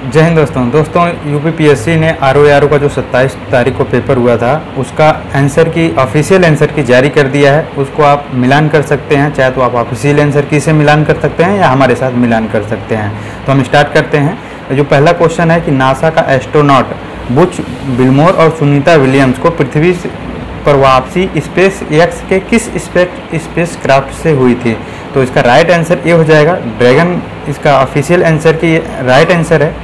जय हिंद दोस्तों यूपीपीएससी ने आरओ का जो 27 तारीख को पेपर हुआ था उसका आंसर की ऑफिशियल आंसर की जारी कर दिया है। उसको आप मिलान कर सकते हैं, चाहे तो आप ऑफिशियल आंसर की से मिलान कर सकते हैं या हमारे साथ मिलान कर सकते हैं। तो हम स्टार्ट करते हैं। जो पहला क्वेश्चन है कि नासा का एस्ट्रोनॉट बुच विल्मोर और सुनीता विलियम्स को पृथ्वी पर वापसी स्पेस एक्स के किस स्पेस क्राफ्ट से हुई थी? तो इसका राइट आंसर ये हो जाएगा ड्रैगन। इसका ऑफिशियल आंसर की राइट आंसर है।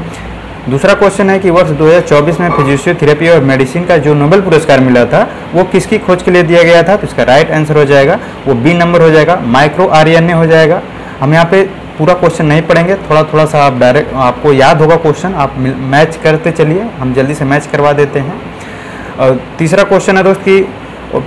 दूसरा क्वेश्चन है कि वर्ष 2024 में फिजियोथेरेपी और मेडिसिन का जो नोबेल पुरस्कार मिला था वो किसकी खोज के लिए दिया गया था? तो इसका राइट आंसर हो जाएगा वो बी नंबर हो जाएगा, माइक्रो आरएनए हो जाएगा। हम यहाँ पे पूरा क्वेश्चन नहीं पढ़ेंगे, थोड़ा सा आप डायरेक्ट आपको याद होगा क्वेश्चन, आप मैच करते चलिए, हम जल्दी से मैच करवा देते हैं। और तीसरा क्वेश्चन है दोस्त कि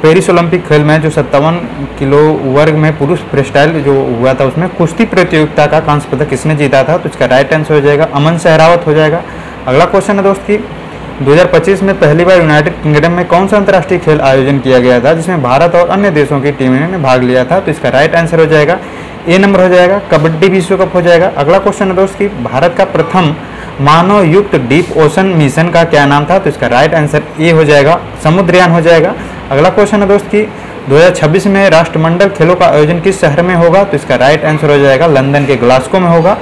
पेरिस ओलंपिक खेल में जो 57 किलो वर्ग में पुरुष फ्रीस्टाइल जो हुआ था उसमें कुश्ती प्रतियोगिता का कांस्य पदक किसने जीता था? तो इसका राइट आंसर हो जाएगा अमन सहरावत हो जाएगा। अगला क्वेश्चन है दोस्त कि 2025 में पहली बार यूनाइटेड किंगडम में कौन सा अंतर्राष्ट्रीय खेल आयोजन किया गया था जिसमें भारत और अन्य देशों की टीमों ने भाग लिया था? तो इसका राइट आंसर हो जाएगा ए नंबर हो जाएगा, कबड्डी विश्व कप हो जाएगा। अगला क्वेश्चन है दोस्त कि भारत का प्रथम मानव युक्त डीप ओशन मिशन का क्या नाम था? तो इसका राइट आंसर ए हो जाएगा, समुद्रयान हो जाएगा। अगला क्वेश्चन है दोस्त कि 2026 में राष्ट्रमंडल खेलों का आयोजन किस शहर में होगा? तो इसका राइट आंसर हो जाएगा लंदन के ग्लासगो में होगा।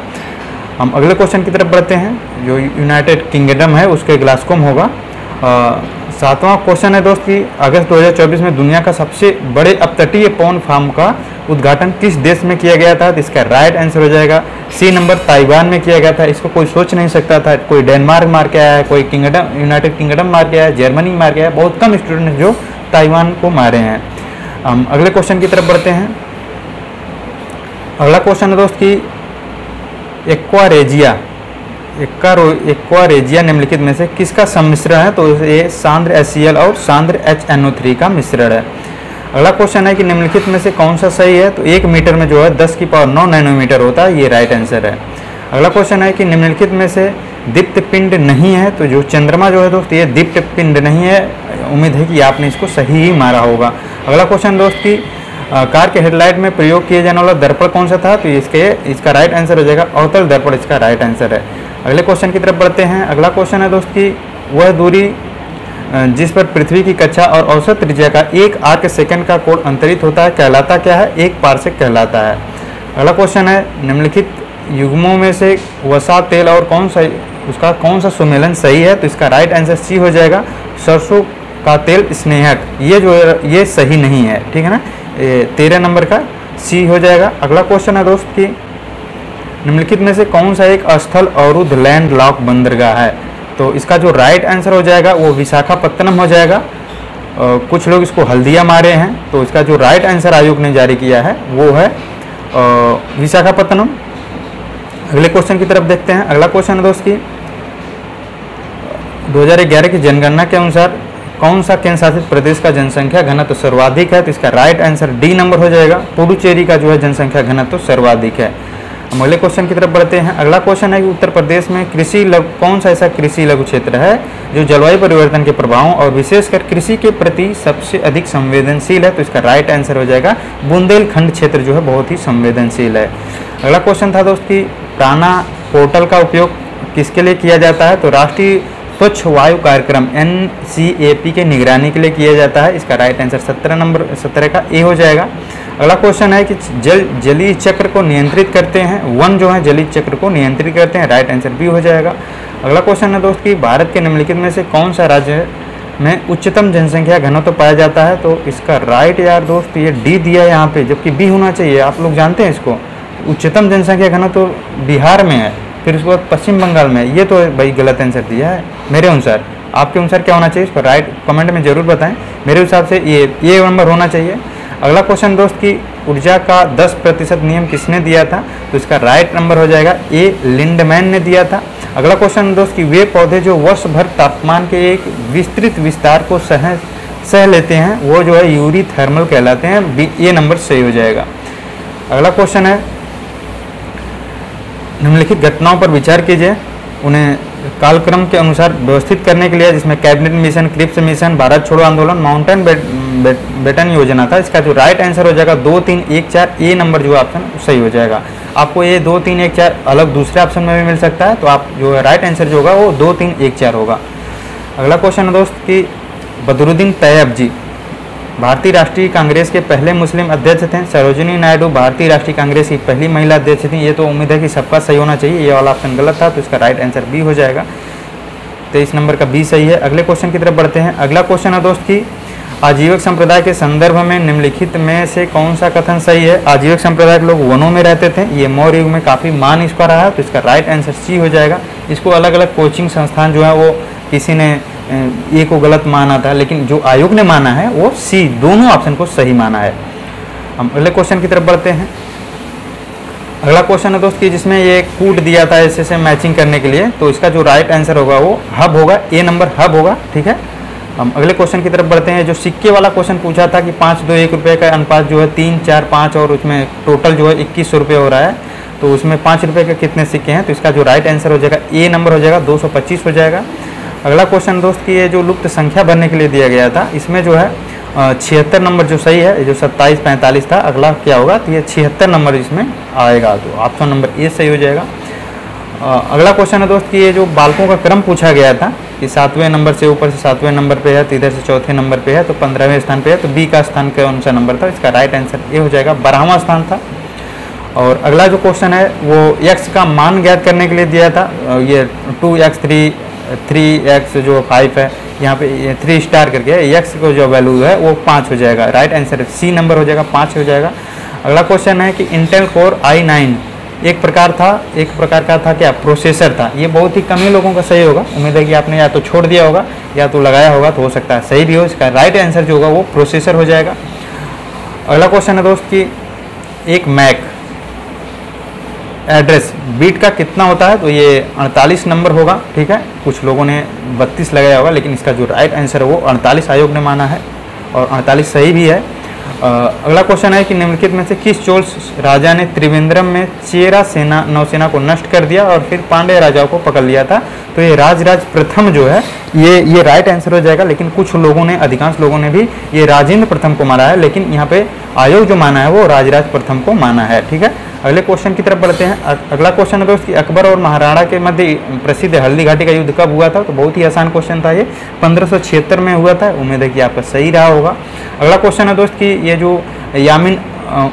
हम अगले क्वेश्चन की तरफ बढ़ते हैं। जो यूनाइटेड किंगडम है उसके ग्लासगो में होगा। सातवां क्वेश्चन है दोस्त कि अगस्त 2024 में दुनिया का सबसे बड़े अपतटीय पवन फार्म का उद्घाटन किस देश में किया गया था? तो इसका राइट आंसर हो जाएगा सी नंबर, ताइवान में किया गया था। इसको कोई सोच नहीं सकता था, कोई डेनमार्क मार के आया है, कोई यूनाइटेड किंगडम मार के आया है, जर्मनी मार के आया है, बहुत कम स्टूडेंट जो ताइवान को मारे हैं। हम अगले क्वेश्चन की तरफ बढ़ते हैं। अगला क्वेश्चन है दोस्त कि एक्वारेजिया निम्नलिखित में से किसका सम्मिश्रण है? तो ये सांद्र HCl और सांद्र HNO3 का मिश्रण है। अगला क्वेश्चन है कि निम्नलिखित में से कौन सा सही है? तो 1 मीटर में जो है 10⁻9 नैनोमीटर होता है, ये राइट आंसर है। अगला क्वेश्चन है कि निम्नलिखित में से दीप्त पिंड नहीं है। तो जो चंद्रमा जो है दोस्त ये दीप्त पिंड नहीं है। उम्मीद है कि आपने इसको सही ही मारा होगा। अगला क्वेश्चन दोस्त की कार के हेडलाइट में प्रयोग किए जाने वाला दर्पण कौन सा था? तो इसका राइट आंसर हो जाएगा अवतल दर्पण, इसका राइट आंसर है। अगले क्वेश्चन की तरफ बढ़ते हैं। अगला क्वेश्चन है दोस्त की वह दूरी जिस पर पृथ्वी की कक्षा और औसत त्रिज्या का 1 आर्क सेकंड का कोण अंतरित होता है कहलाता क्या है? 1 पारसेक कहलाता है। अगला क्वेश्चन है निम्नलिखित युग्मों में से वसा तेल और कौन सा सुमेलन सही है? तो इसका राइट आंसर सी हो जाएगा, सरसों का तेल स्नेहक। ये सही नहीं है, ठीक है ना। 13 नंबर का सी हो जाएगा। अगला क्वेश्चन है दोस्त की निम्नलिखित में से कौन सा एक स्थल अवरुद्ध लैंड लॉक बंदरगाह है? तो इसका जो राइट आंसर हो जाएगा वो विशाखापत्तनम हो जाएगा। कुछ लोग इसको हल्दिया मारे हैं, तो इसका जो राइट आंसर आयोग ने जारी किया है वो है विशाखापत्तनम। अगले क्वेश्चन की तरफ देखते हैं। अगला क्वेश्चन है दोस्त की 2011 की जनगणना के अनुसार कौन सा केंद्र शासित प्रदेश का जनसंख्या घनत्व सर्वाधिक है? तो इसका राइट आंसर डी नंबर हो जाएगा, पुडुचेरी का जो है जनसंख्या घनत्व सर्वाधिक है। हम अगले क्वेश्चन की तरफ बढ़ते हैं। अगला क्वेश्चन है कि उत्तर प्रदेश में कौन सा ऐसा कृषि लघु क्षेत्र है जो जलवायु परिवर्तन के प्रभावों और विशेषकर कृषि के प्रति सबसे अधिक संवेदनशील है? तो इसका राइट आंसर हो जाएगा बुंदेलखंड क्षेत्र जो है बहुत ही संवेदनशील है। अगला क्वेश्चन था दोस्त कि प्राणा पोर्टल का उपयोग किसके लिए किया जाता है? तो राष्ट्रीय स्वच्छ वायु कार्यक्रम NCAP के निगरानी के लिए किया जाता है। इसका राइट आंसर 17 का ए हो जाएगा। अगला क्वेश्चन है कि जलीय चक्र को नियंत्रित करते हैं, वन जो है जलीय चक्र को नियंत्रित करते हैं, राइट आंसर बी हो जाएगा। अगला क्वेश्चन है दोस्त कि भारत के निम्नलिखित में से कौन सा राज्य में उच्चतम जनसंख्या घनत्व पाया जाता है? तो इसका राइट यार दोस्त ये डी दिया है यहाँ पे, जबकि बी होना चाहिए। आप लोग जानते हैं इसको, उच्चतम जनसंख्या घनत्व बिहार में है, फिर उसके बाद पश्चिम बंगाल में। ये तो भाई गलत आंसर दिया है मेरे अनुसार। आपके अनुसार क्या होना चाहिए इसको राइट कमेंट में जरूर बताएं। मेरे हिसाब से ये नंबर होना चाहिए। अगला क्वेश्चन दोस्त की ऊर्जा का 10% नियम किसने दिया था? तो इसका राइट नंबर हो जाएगा ए लिंडमैन ने दिया था। अगला क्वेश्चन दोस्त की वे पौधे जो वर्ष भर तापमान के एक विस्तृत विस्तार को सह लेते हैं वो जो है यूरी थर्मल कहलाते हैं, ये नंबर सही हो जाएगा। अगला क्वेश्चन है निम्नलिखित घटनाओं पर विचार कीजिए, उन्हें कालक्रम के अनुसार व्यवस्थित करने के लिए, जिसमें cabinet mission, Cripps mission, Bharat छोड़ो आंदोलन, माउंटेन बेटन योजना था। इसका जो राइट आंसर हो जाएगा 2, 3, 1, 4 ए नंबर जो ऑप्शन सही हो जाएगा। आपको ये 2, 3, 1, 4 अलग दूसरे ऑप्शन में भी मिल सकता है, तो आप जो है राइट आंसर जो होगा वो 2, 3, 1, 4 होगा। अगला क्वेश्चन है दोस्त कि बदरुद्दीन तैयब जी भारतीय राष्ट्रीय कांग्रेस के पहले मुस्लिम अध्यक्ष थे। सरोजिनी नायडू भारतीय राष्ट्रीय कांग्रेस की पहली महिला अध्यक्ष थी। ये तो उम्मीद है कि सबका सही होना चाहिए, ये वाला ऑप्शन गलत था, तो इसका राइट आंसर बी हो जाएगा। 23 नंबर का बी सही है। अगले क्वेश्चन की तरफ बढ़ते हैं। अगला क्वेश्चन है दोस्त कि आजीविक संप्रदाय के संदर्भ में निम्नलिखित में से कौन सा कथन सही है। आजीविक संप्रदाय के लोग वनों में रहते थे, ये मौर्य युग में काफ़ी मान इसका रहा है, तो इसका राइट आंसर सी हो जाएगा। इसको अलग अलग कोचिंग संस्थान जो है वो किसी ने ए को गलत माना था, लेकिन जो आयोग ने माना है वो सी, दोनों ऑप्शन को सही माना है। हम अगले क्वेश्चन की तरफ बढ़ते हैं। अगला क्वेश्चन है दोस्त कि जिसमें ये कूट दिया था ऐसे से मैचिंग करने के लिए, तो इसका जो राइट आंसर होगा वो हब होगा, ए नंबर हब होगा। ठीक है, हम अगले क्वेश्चन की तरफ बढ़ते हैं। जो सिक्के वाला क्वेश्चन पूछा था कि 5, 2, 1 रुपये का अनुपात जो है 3, 4, 5 और उसमें टोटल जो है 2100 रुपये हो रहा है, तो उसमें 5 रुपये के कितने सिक्के हैं, तो इसका जो राइट आंसर हो जाएगा ए नंबर हो जाएगा, 225 हो जाएगा। अगला क्वेश्चन दोस्त कि ये जो लुप्त संख्या भरने के लिए दिया गया था, इसमें जो है 76 नंबर जो सही है, जो 27, 45 था, अगला क्या होगा, तो ये 76 नंबर इसमें आएगा, तो ऑप्शन नंबर ए सही हो जाएगा। अगला क्वेश्चन है दोस्त कि ये जो बालकों का क्रम पूछा गया था कि 7वें नंबर से ऊपर से 7वें नंबर पे है, तो इधर से 4थे नंबर पे है, तो 15वें स्थान पे है, तो बी का स्थान कौन सा नंबर था, इसका राइट आंसर ए हो जाएगा, 12वां स्थान था। और अगला जो क्वेश्चन है वो x का मान ज्ञात करने के लिए दिया था। ये 2x 3x जो 5 है, यहाँ पे 3 स्टार करके x को जो वैल्यू है वो 5 हो जाएगा, राइट आंसर सी नंबर हो जाएगा, 5 हो जाएगा। अगला क्वेश्चन है कि इंटेल कोर i9 एक प्रकार का था क्या, प्रोसेसर था। ये बहुत ही कम ही लोगों का सही होगा, उम्मीद है कि आपने या तो छोड़ दिया होगा या तो लगाया होगा, तो हो सकता है सही भी हो। इसका राइट आंसर जो होगा वो प्रोसेसर हो जाएगा। अगला क्वेश्चन है दोस्त कि एक मैक एड्रेस बीट का कितना होता है, तो ये 48 नंबर होगा। ठीक है, कुछ लोगों ने 32 लगाया होगा, लेकिन इसका जो राइट आंसर है वो 48 आयोग ने माना है और 48 सही भी है। अगला क्वेश्चन है कि निम्नलिखित में से किस चोल राजा ने त्रिवेंद्रम में चेरा सेना नौसेना को नष्ट कर दिया और फिर पांड्य राजाओं को पकड़ लिया था, तो ये राजराज प्रथम जो है ये राइट आंसर हो जाएगा। लेकिन कुछ लोगों ने, अधिकांश लोगों ने भी ये राजेंद्र प्रथम को माना है, लेकिन यहाँ पे आयोग जो माना है वो राजराज प्रथम को माना है। ठीक है, अगले क्वेश्चन की तरफ बढ़ते हैं। अगला क्वेश्चन है दोस्त कि अकबर और महाराणा के मध्य प्रसिद्ध हल्दी घाटी का युद्ध कब हुआ था, तो बहुत ही आसान क्वेश्चन था ये, 1576 में हुआ था। उम्मीद है कि आपका सही रहा होगा। अगला क्वेश्चन है दोस्त कि ये जो यामिन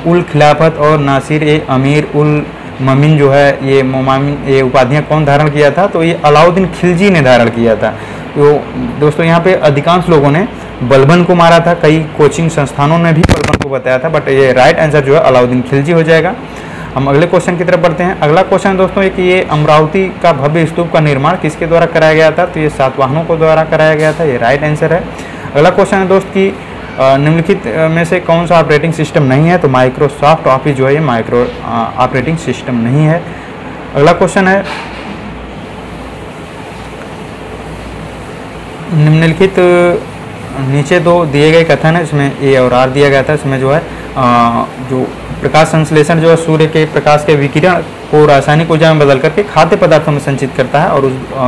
उल खिलाफत और नासिर ए अमीर उल ममिन जो है, ये मोमामिन, ये उपाधियाँ कौन धारण किया था, तो ये अलाउद्दीन खिलजी ने धारण किया था। तो दोस्तों यहाँ पे अधिकांश लोगों ने बलबन को मारा था, कई कोचिंग संस्थानों ने भी बलबन को बताया था, बट ये राइट आंसर जो है अलाउद्दीन खिलजी हो जाएगा। हम अगले क्वेश्चन की तरफ बढ़ते हैं। अगला क्वेश्चन दोस्तों है कि ये अमरावती का भव्य स्तूप का निर्माण किसके द्वारा कराया गया था, तो ये सातवाहनों को द्वारा कराया गया था, ये राइट आंसर है। अगला क्वेश्चन है दोस्त कि निम्नलिखित में से कौन सा ऑपरेटिंग सिस्टम नहीं है, तो माइक्रोसॉफ्ट ऑफिस जो है ये माइक्रो ऑपरेटिंग सिस्टम नहीं है। अगला क्वेश्चन है निम्नलिखित नीचे दो दिए गए कथन है, इसमें ए और आर दिया गया था। इसमें जो है जो प्रकाश संश्लेषण जो है सूर्य के प्रकाश के विकिरण को रासायनिक ऊर्जा में बदल करके खाद्य पदार्थों में संचित करता है, और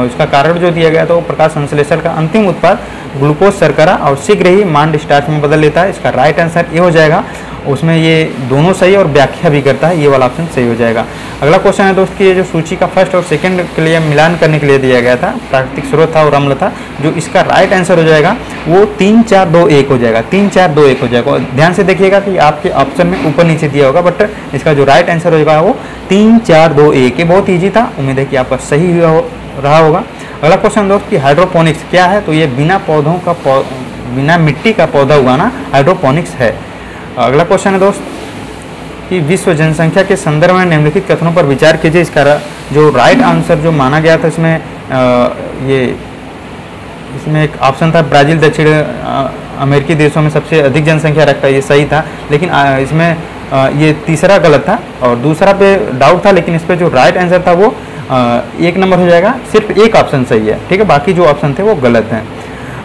उसका कारण जो दिया गया था वो प्रकाश संश्लेषण का अंतिम उत्पाद ग्लूकोज शर्करा और शीघ्र ही मांड स्टार्च में बदल लेता है। इसका राइट आंसर ये हो जाएगा। उसमें ये दोनों सही और व्याख्या भी करता है, ये वाला ऑप्शन सही हो जाएगा। अगला क्वेश्चन है दोस्त कि ये जो सूची का फर्स्ट और सेकंड के लिए मिलान करने के लिए दिया गया था, प्राकृतिक स्रोत था और अम्ल था, जो इसका राइट आंसर हो जाएगा वो 3, 4, 2, 1 हो जाएगा, 3, 4, 2, 1 हो जाएगा। ध्यान से देखिएगा कि आपके ऑप्शन में ऊपर नीचे दिया होगा, बट इसका जो राइट आंसर होगा वो 3, 4, 2, 1। ये बहुत ईजी था, उम्मीद है कि आपका सही रहा होगा। अगला क्वेश्चन दोस्त कि हाइड्रोपोनिक्स क्या है, तो ये बिना मिट्टी का पौधा उगाना हाइड्रोपोनिक्स है। अगला क्वेश्चन है दोस्त कि विश्व जनसंख्या के संदर्भ में निम्नलिखित कथनों पर विचार कीजिए। इसका जो राइट आंसर जो माना गया था इसमें एक ऑप्शन था ब्राज़ील दक्षिण अमेरिकी देशों में सबसे अधिक जनसंख्या रखता है, ये सही था, लेकिन इसमें ये तीसरा गलत था और दूसरा पे डाउट था, लेकिन इस पर जो राइट आंसर था वो 1 नंबर हो जाएगा। सिर्फ एक ऑप्शन सही है, ठीक है, बाकी जो ऑप्शन थे वो गलत हैं।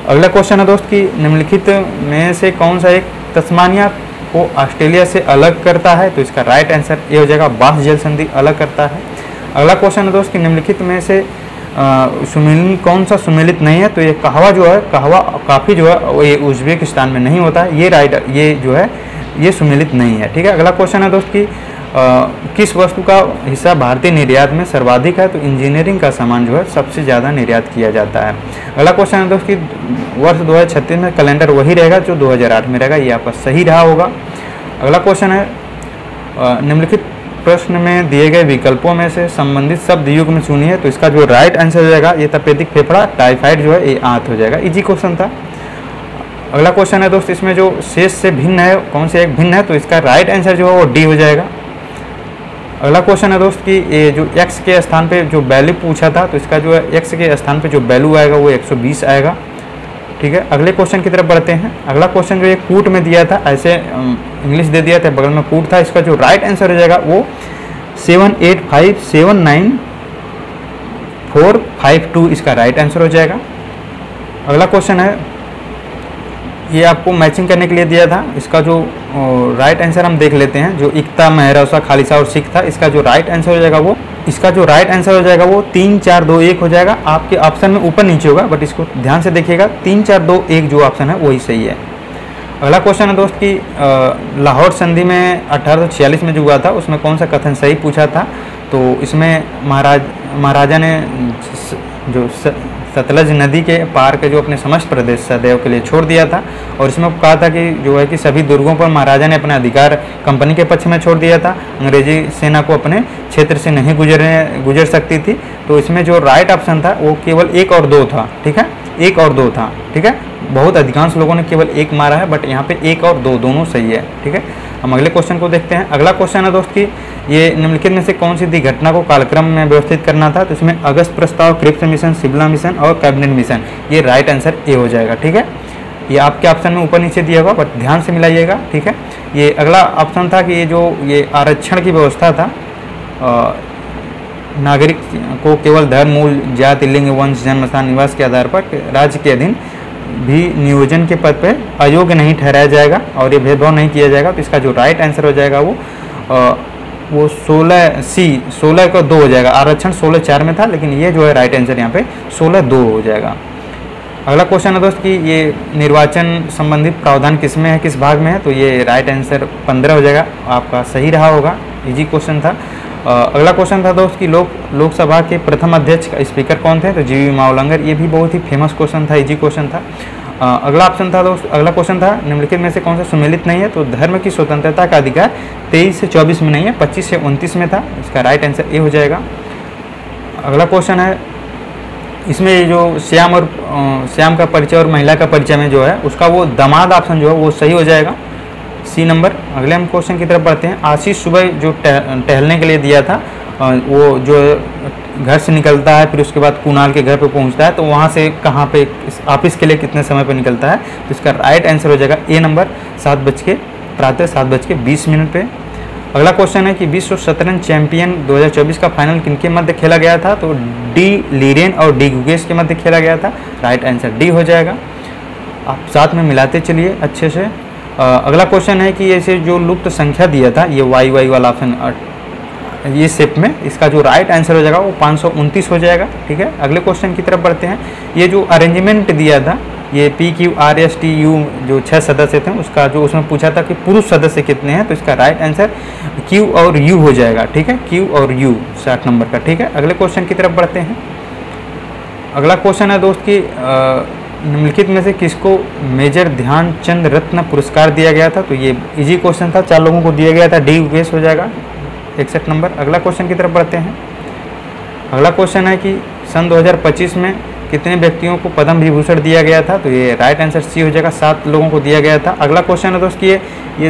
अगला क्वेश्चन है दोस्त कि निम्नलिखित में से कौन सा एक तस्मानिया को ऑस्ट्रेलिया से अलग करता है, तो इसका राइट आंसर ये हो जाएगा बास जल संधि अलग करता है। अगला क्वेश्चन है दोस्त कि निम्नलिखित में से सुमेलित कौन सा सुमेलित नहीं है, तो ये कहवा जो है, कहवा काफ़ी जो है वो ये उज्बेकिस्तान में नहीं होता है, ये जो है ये सुमेलित नहीं है। ठीक है, अगला क्वेश्चन है दोस्त कि किस वस्तु का हिस्सा भारतीय निर्यात में सर्वाधिक है, तो इंजीनियरिंग का सामान जो है सबसे ज़्यादा निर्यात किया जाता है। अगला क्वेश्चन है दोस्त कि वर्ष 2036 में कैलेंडर वही रहेगा जो 2008 में रहेगा, ये आपका सही रहा होगा। अगला क्वेश्चन है निम्नलिखित प्रश्न में दिए गए विकल्पों में से संबंधित शब्द युग में चुनिए, तो इसका जो राइट आंसर हो जाएगा ये तपेदिक फेफड़ा, टाइफाइड जो है ये आंत हो जाएगा। इजी क्वेश्चन था। अगला क्वेश्चन है दोस्त इसमें जो शेष से भिन्न है कौन से एक भिन्न है, तो इसका राइट आंसर जो है वो डी हो जाएगा। अगला क्वेश्चन है दोस्त कि ये जो x के स्थान पे जो वैल्यू पूछा था, तो इसका जो है x के स्थान पे जो वैल्यू आएगा वो 120 आएगा। ठीक है, अगले क्वेश्चन की तरफ बढ़ते हैं। अगला क्वेश्चन जो ये कूट में दिया था, ऐसे इंग्लिश दे दिया था, बगल में कूट था, इसका जो राइट आंसर हो जाएगा वो 78579452 इसका राइट आंसर हो जाएगा। अगला क्वेश्चन है ये आपको मैचिंग करने के लिए दिया था, इसका जो राइट आंसर हम देख लेते हैं। जो इक्ता, महरौसा, खालिसा और सिख था, इसका जो राइट आंसर हो जाएगा वो 3 4 2 1 हो जाएगा। आपके ऑप्शन में ऊपर नीचे होगा, बट इसको ध्यान से देखिएगा, 3 4 2 1 जो ऑप्शन है वही सही है। अगला क्वेश्चन है दोस्त कि लाहौर संधि में 1846 में जो हुआ था उसमें कौन सा कथन सही पूछा था, तो इसमें महाराजा ने जो सतलज नदी के पार के जो अपने समस्त प्रदेश सदैव के लिए छोड़ दिया था, और इसमें कहा था कि जो है कि सभी दुर्गों पर महाराजा ने अपना अधिकार कंपनी के पक्ष में छोड़ दिया था, अंग्रेजी सेना को अपने क्षेत्र से नहीं गुजर सकती थी। तो इसमें जो राइट ऑप्शन था वो केवल 1 और 2 था। ठीक है, 1 और 2 था। ठीक है, बहुत अधिकांश लोगों ने केवल 1 मारा है, बट यहाँ पे 1 और 2 दोनों सही है। ठीक है, हम अगले क्वेश्चन को देखते हैं। अगला क्वेश्चन है दोस्त कि ये निम्नलिखित में से कौन सी घटना को कालक्रम में व्यवस्थित करना था, तो इसमें अगस्त प्रस्ताव, क्रिप्स मिशन, शिमला मिशन और कैबिनेट मिशन, ये राइट आंसर ए हो जाएगा। ठीक है, ये आपके ऑप्शन में ऊपर नीचे दिया होगा, बट ध्यान से मिलाइएगा। ठीक है, ये अगला ऑप्शन था कि ये आरक्षण की व्यवस्था था, नागरिक को केवल धर्म, मूल, जाति, लिंग, वंश, जन्म स्थान, निवास के आधार पर राज्य के अधीन भी नियोजन के पद पर अयोग्य नहीं ठहराया जाएगा और ये भेदभाव नहीं किया जाएगा। तो इसका जो राइट आंसर हो जाएगा वो 16 का 2 हो जाएगा। आरक्षण 16 4 में था, लेकिन ये जो है राइट आंसर यहाँ पे 16 2 हो जाएगा। अगला क्वेश्चन है दोस्त कि ये निर्वाचन संबंधित प्रावधान किस में है, किस भाग में है, तो ये राइट आंसर 15 हो जाएगा, आपका सही रहा होगा। इजी क्वेश्चन था। अगला क्वेश्चन था दोस्त कि लोकसभा के प्रथम अध्यक्ष स्पीकर कौन थे, तो जीवी मावलंकर, ये भी बहुत ही फेमस क्वेश्चन था, इजी क्वेश्चन था। अगला क्वेश्चन था निम्नलिखित में से कौन सा सुमेलित नहीं है, तो धर्म की स्वतंत्रता का अधिकार 23 से 24 में नहीं है, 25 से 29 में था, इसका राइट आंसर ए हो जाएगा। अगला क्वेश्चन है इसमें जो श्याम का परिचय और महिला का परिचय में जो है उसका वो दामाद ऑप्शन जो है वो सही हो जाएगा, सी नंबर। अगले हम क्वेश्चन की तरफ बढ़ते हैं। आशीष सुबह जो टहलने के लिए दिया था, वो जो घर से निकलता है फिर उसके बाद कुणाल के घर पे पहुंचता है, तो वहाँ से कहाँ पे ऑफिस के लिए कितने समय पे निकलता है, तो इसका राइट आंसर हो जाएगा ए नंबर, प्रातः 7:20 पे। अगला क्वेश्चन है कि विश्व शतरंज चैंपियन 2024 का फाइनल किनके मध्य खेला गया था, तो डी लीरेन और डी गुगेस के मध्य खेला गया था, राइट आंसर डी हो जाएगा। आप साथ में मिलाते चलिए अच्छे से। अगला क्वेश्चन है कि ऐसे जो लुप्त संख्या दिया था, ये वाई वाला ऑप्शन ये शेप में, इसका जो राइट आंसर हो जाएगा वो 529 हो जाएगा। ठीक है, अगले क्वेश्चन की तरफ बढ़ते हैं। ये जो अरेंजमेंट दिया था, ये PQRSTU जो 6 सदस्य थे, उसका जो उसमें पूछा था कि पुरुष सदस्य कितने हैं, तो इसका राइट आंसर Q और U हो जाएगा। ठीक है, Q और U 60 नंबर का। ठीक है, अगले क्वेश्चन की तरफ बढ़ते हैं। अगला क्वेश्चन है दोस्त कि निम्नलिखित में से किसको मेजर ध्यानचंद रत्न पुरस्कार दिया गया था, तो ये इजी क्वेश्चन था, 4 लोगों को दिया गया था, डी गुगेस हो जाएगा 61 नंबर। अगला क्वेश्चन की तरफ बढ़ते हैं। अगला क्वेश्चन है कि सन 2025 में कितने व्यक्तियों को पद्म विभूषण दिया गया था, तो ये राइट आंसर सी हो जाएगा, 7 लोगों को दिया गया था। अगला क्वेश्चन है दोस्त कि ये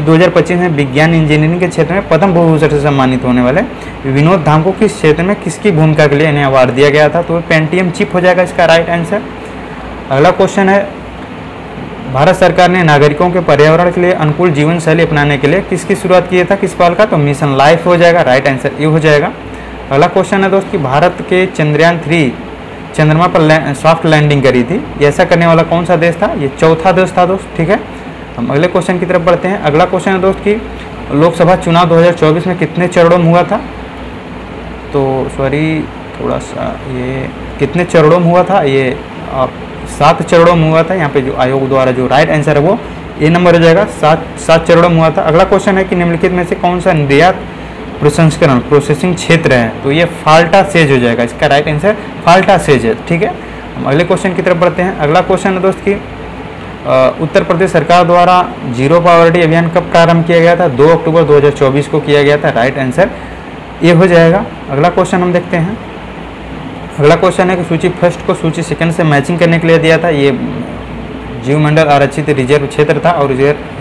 2025 में विज्ञान इंजीनियरिंग के क्षेत्र में पद्म विभूषण से सम्मानित होने वाले विनोद धाम को किस क्षेत्र में किसकी भूमिका के लिए इन्हें अवार्ड दिया गया था, तो पेंटियम चिप हो जाएगा इसका राइट आंसर। अगला क्वेश्चन है भारत सरकार ने नागरिकों के पर्यावरण के लिए अनुकूल जीवन शैली अपनाने के लिए किसकी शुरुआत किया था, किस पहल का, तो मिशन लाइफ हो जाएगा, राइट आंसर ये हो जाएगा। अगला क्वेश्चन है दोस्त कि भारत के चंद्रयान 3 चंद्रमा पर सॉफ्ट लैंडिंग करी थी, ये ऐसा करने वाला कौन सा देश था, ये चौथा देश था दोस्त। ठीक है, हम अगले क्वेश्चन की तरफ बढ़ते हैं। अगला क्वेश्चन है दोस्त कि लोकसभा चुनाव 2024 में कितने चरणों में हुआ था, तो थोड़ा सा ये कितने चरणों में हुआ था, ये 7 चरणों में हुआ था। यहाँ पे जो आयोग द्वारा जो राइट आंसर है वो ए नंबर हो जाएगा, 7 चरणों में हुआ था। अगला क्वेश्चन है कि निम्नलिखित में से कौन सा निर्यात प्रसंस्करण प्रोसेसिंग क्षेत्र है, तो ये फाल्टा सेज हो जाएगा। इसका राइट आंसर फाल्टा सेज है, ठीक है। हम अगले क्वेश्चन की तरफ बढ़ते हैं। अगला क्वेश्चन है दोस्त की उत्तर प्रदेश सरकार द्वारा जीरो पॉवर्टी अभियान कब प्रारंभ किया गया था? 2 अक्टूबर 2024 को किया गया था। राइट आंसर ये हो जाएगा। अगला क्वेश्चन हम देखते हैं। अगला क्वेश्चन है कि सूची फर्स्ट को सूची सेकंड से मैचिंग करने के लिए दिया था। ये जीवमंडल आरक्षित रिजर्व क्षेत्र था और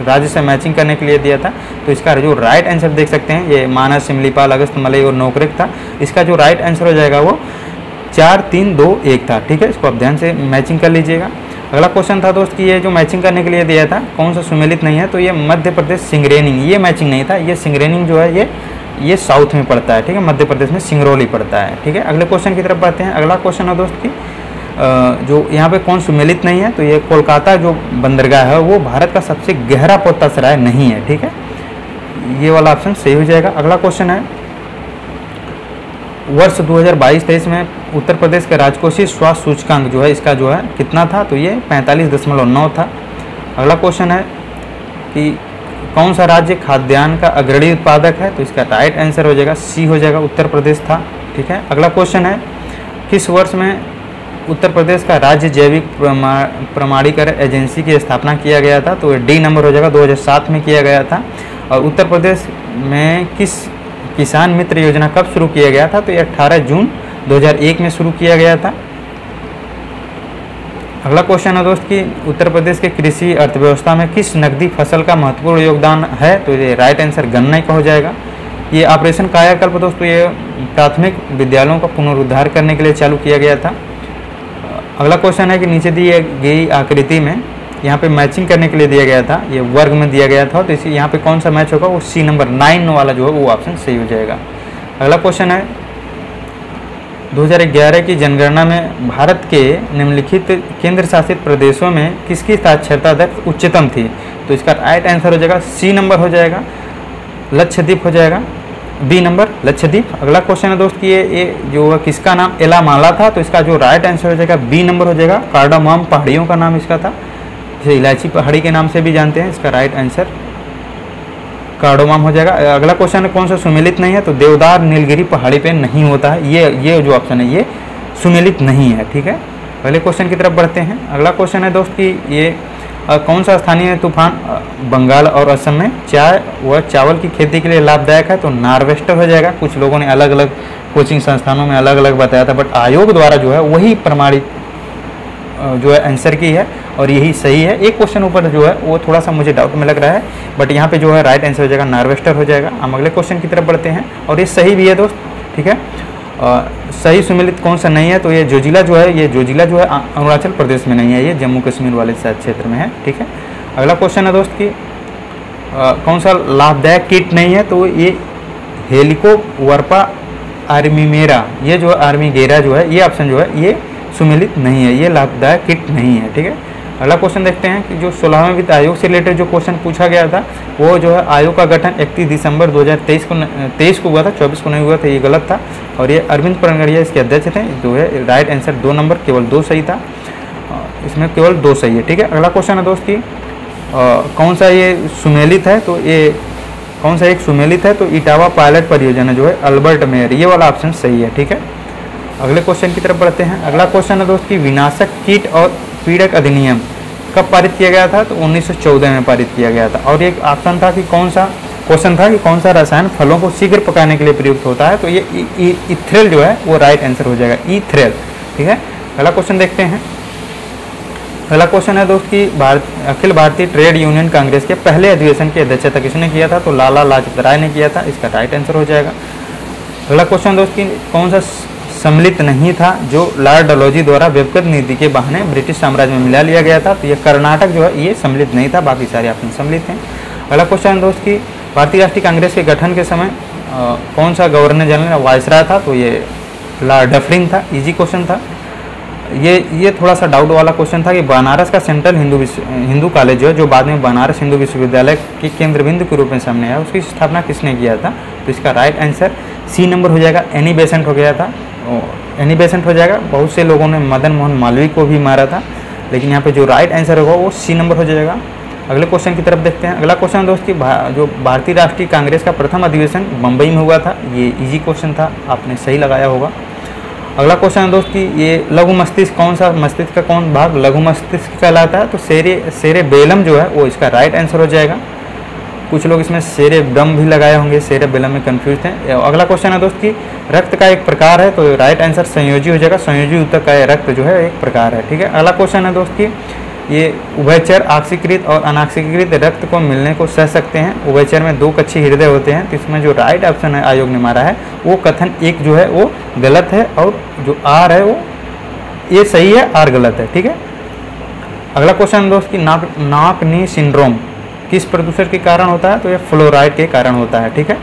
राज्य से मैचिंग करने के लिए दिया था। तो इसका जो राइट आंसर देख सकते हैं ये मानस, सिमलीपाल, अगस्त, मलई और नोकरेक था। इसका जो राइट आंसर हो जाएगा वो 4, 3, 2, 1 था, ठीक है। इसको आप ध्यान से मैचिंग कर लीजिएगा। अगला क्वेश्चन था दोस्त कि ये जो मैचिंग करने के लिए दिया था कौन सा सुमेलित नहीं है, तो ये मध्य प्रदेश सिंगरेनिंग, ये मैचिंग नहीं था। ये सिंगरेनिंग जो है ये साउथ में पड़ता है, ठीक है। मध्य प्रदेश में सिंगरौली पड़ता है, ठीक है। अगले क्वेश्चन की तरफ बढ़ते हैं। अगला क्वेश्चन है दोस्त की जो यहाँ पे कौन सुमेलित नहीं है, तो ये कोलकाता जो बंदरगाह है वो भारत का सबसे गहरा पोताश्रय नहीं है, ठीक है। ये वाला ऑप्शन सही हो जाएगा। अगला क्वेश्चन है वर्ष 2022-23 में उत्तर प्रदेश का राजकोषीय स्वास्थ्य सूचकांक जो है इसका जो है कितना था, तो ये 45.9 था। अगला क्वेश्चन है कि कौन सा राज्य खाद्यान्न का अग्रणी उत्पादक है, तो इसका राइट आंसर हो जाएगा सी हो जाएगा, उत्तर प्रदेश था, ठीक है। अगला क्वेश्चन है किस वर्ष में उत्तर प्रदेश का राज्य जैविक प्रमाणीकरण एजेंसी की स्थापना किया गया था, तो डी नंबर हो जाएगा, 2007 में किया गया था। और उत्तर प्रदेश में किस किसान मित्र योजना कब शुरू किया गया था, तो ये 18 जून 2001 में शुरू किया गया था। अगला क्वेश्चन है दोस्त कि उत्तर प्रदेश के कृषि अर्थव्यवस्था में किस नकदी फसल का महत्वपूर्ण योगदान है, तो ये राइट आंसर गन्ना का हो जाएगा। ये ऑपरेशन कायाकल्प दोस्तों ये प्राथमिक विद्यालयों का पुनरुद्धार करने के लिए चालू किया गया था। अगला क्वेश्चन है कि नीचे दी गई आकृति में यहाँ पे मैचिंग करने के लिए दिया गया था, ये वर्ग में दिया गया था, तो इसी यहाँ पे कौन सा मैच होगा, वो सी नंबर 9 वाला जो है वो ऑप्शन सही हो जाएगा। अगला क्वेश्चन है 2011 की जनगणना में भारत के निम्नलिखित केंद्र शासित प्रदेशों में किसकी साक्षरता दर उच्चतम थी, तो इसका राइट आंसर हो जाएगा सी नंबर हो जाएगा, लक्षद्वीप हो जाएगा, बी नंबर लक्षद्वीप। अगला क्वेश्चन है दोस्त कि ये जो किसका नाम एलामाला था, तो इसका जो राइट आंसर हो जाएगा बी नंबर हो जाएगा, कार्डामम पहाड़ियों का नाम इसका था, इसे इलायची पहाड़ी के नाम से भी जानते हैं। इसका राइट आंसर कार्डोमम हो जाएगा। अगला क्वेश्चन है कौन सा सुमेलित नहीं है, तो देवदार नीलगिरी पहाड़ी पे नहीं होता है, ये जो ऑप्शन है ये सुमेलित नहीं है, ठीक है। अगले क्वेश्चन की तरफ बढ़ते हैं। अगला क्वेश्चन है दोस्त कि ये कौन सा स्थानीय तूफान बंगाल और असम में चाय व चावल की खेती के लिए लाभदायक है, तो नार्वेस्टर हो जाएगा। कुछ लोगों ने अलग अलग कोचिंग संस्थानों में अलग अलग बताया था, बट आयोग द्वारा जो है वही प्रमाणित जो है आंसर की है और यही सही है। एक क्वेश्चन ऊपर जो है वो थोड़ा सा मुझे डाउट में लग रहा है, बट यहाँ पे जो है राइट आंसर हो जाएगा नार्वेस्टर हो जाएगा। हम अगले क्वेश्चन की तरफ बढ़ते हैं और ये सही भी है दोस्त, ठीक है। सही सुमेलित कौन सा नहीं है, तो ये जोजिला जो है अरुणाचल प्रदेश में नहीं है, ये जम्मू कश्मीर वाले क्षेत्र में है, ठीक है। अगला क्वेश्चन है दोस्त कि कौन सा लाभदायक कीट नहीं है, तो ये हेलिकोवर्पा आर्मीमेरा, ये जो आर्मीगेरा जो है ये ऑप्शन जो है ये सुमेलित नहीं है, ये लाभदायक कीट नहीं है, ठीक है। अगला क्वेश्चन देखते हैं कि जो 16वें वित्त आयोग से रिलेटेड जो क्वेश्चन पूछा गया था वो जो है आयोग का गठन 31 दिसंबर 2023 को हुआ था, 24 को नहीं हुआ था, ये गलत था। और ये अरविंद पनगड़िया इसके अध्यक्ष थे, जो है राइट आंसर 2 नंबर, केवल 2 सही था, इसमें केवल 2 सही है, ठीक है। अगला क्वेश्चन है दोस्त की कौन सा ये सुमेलित है, तो ये कौन सा एक सुमेलित है, तो इटावा पायलट परियोजना जो है अल्बर्ट मेयर, ये वाला ऑप्शन सही है, ठीक है। अगले क्वेश्चन की तरफ बढ़ते हैं। अगला क्वेश्चन है दोस्त कि विनाशक कीट और पीड़क अधिनियम कब पारित किया गया था, तो 1914 में पारित किया गया था। और एक ऑप्शन था कि कौन सा रसायन फलों को शीघ्र पकाने के लिए प्रयुक्त होता है, तो ये इथ्रेल जो है वो राइट आंसर हो जाएगा, इथ्रेल, ठीक है। अगला क्वेश्चन देखते हैं। अगला क्वेश्चन है दोस्त कि अखिल भारतीय ट्रेड यूनियन कांग्रेस के पहले अधिवेशन की अध्यक्षता किसने किया था, तो लाला लाजपत राय ने किया था, इसका राइट आंसर हो जाएगा। अगला क्वेश्चन दोस्त कि कौन सा सम्मिलित नहीं था जो लॉर्ड डलहौजी द्वारा व्यक्तिगत नीति के बहाने ब्रिटिश साम्राज्य में मिला लिया गया था, तो ये कर्नाटक जो है ये सम्मिलित नहीं था, बाकी सारे ऑप्शन सम्मिलित हैं। अगला क्वेश्चन दोस्त कि भारतीय राष्ट्रीय कांग्रेस के गठन के समय कौन सा गवर्नर जनरल वायसराय था, तो ये लॉर्ड डफरिन था, इजी क्वेश्चन था। ये थोड़ा सा डाउट वाला क्वेश्चन था कि बनारस का सेंट्रल हिंदू कॉलेज जो है, जो बाद में बनारस हिंदू विश्वविद्यालय के केंद्र बिंदु के रूप में सामने आया, उसकी स्थापना किसने किया था, तो इसका राइट आंसर सी नंबर हो जाएगा, एनी बेसेंट हो गया था, एनी बेसेंट हो जाएगा। बहुत से लोगों ने मदन मोहन मालवीय को भी मारा था, लेकिन यहाँ पे जो राइट आंसर होगा वो सी नंबर हो जाएगा। अगले क्वेश्चन की तरफ देखते हैं। अगला क्वेश्चन दोस्त की जो भारतीय राष्ट्रीय कांग्रेस का प्रथम अधिवेशन मुंबई में हुआ था। ये इजी क्वेश्चन था, आपने सही लगाया होगा। अगला क्वेश्चन है दोस्त की ये लघु मस्तिष्क कौन सा मस्तिष्क का कौन भाग लघु मस्तिष्क कहलाता है? तो सेरेबेलम जो है वो इसका राइट आंसर हो जाएगा। कुछ लोग इसमें सेरेब्रम भी लगाए होंगे, सेरेबेलम में कंफ्यूज थे। अगला क्वेश्चन है दोस्त की रक्त का एक प्रकार है, तो राइट आंसर संयोजी हो जाएगा। संयोजी ऊतक का रक्त जो है एक प्रकार है, ठीक है। अगला क्वेश्चन है दोस्त की ये उभयचर ऑक्सीकृत और अनॉक्सीकृत रक्त को मिलने को सह सकते हैं। उभयचर में 2 कक्षीय हृदय होते हैं, तो इसमें जो राइट ऑप्शन है आयोग ने मारा है वो कथन एक जो है वो गलत है, और जो आर है वो ये सही है, आर गलत है, ठीक है। अगला क्वेश्चन दोस्त की नाक नी सिंड्रोम किस प्रदूषण के कारण होता है? तो ये फ्लोराइड के कारण होता है, ठीक है।